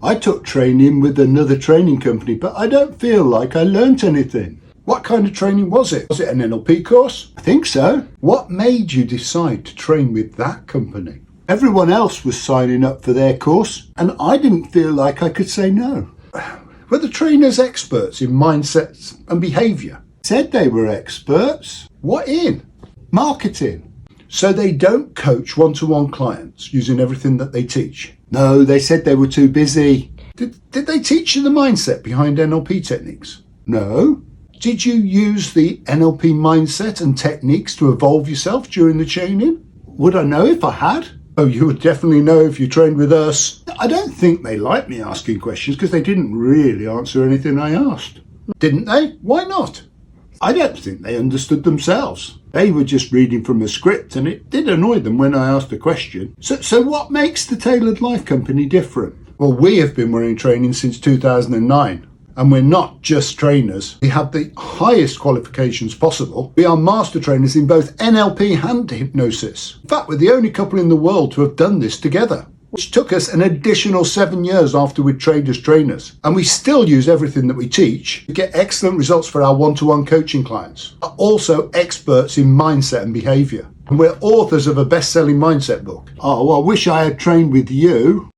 I took training with another training company, but I don't feel like I learnt anything. What kind of training was it? Was it an NLP course? I think so. What made you decide to train with that company? Everyone else was signing up for their course, and I didn't feel like I could say no. Were the trainers experts in mindsets and behaviour? Said they were experts. What in? Marketing. So they don't coach one-to-one clients using everything that they teach? No, they said they were too busy. Did they teach you the mindset behind NLP techniques? No. Did you use the NLP mindset and techniques to evolve yourself during the training? Would I know if I had? Oh, you would definitely know if you trained with us. I don't think they liked me asking questions because they didn't really answer anything I asked. Didn't they? Why not? I don't think they understood themselves. They were just reading from a script, and it did annoy them when I asked a question. So what makes the Tailored Life Company different? Well, we have been running training since 2009. And we're not just trainers. We have the highest qualifications possible. We are master trainers in both NLP and hypnosis. In fact, we're the only couple in the world to have done this together, which took us an additional 7 years after we'd trained as trainers. And we still use everything that we teach to get excellent results for our one-to-one coaching clients. We're also experts in mindset and behaviour. And we're authors of a best-selling mindset book. Oh, I wish I had trained with you.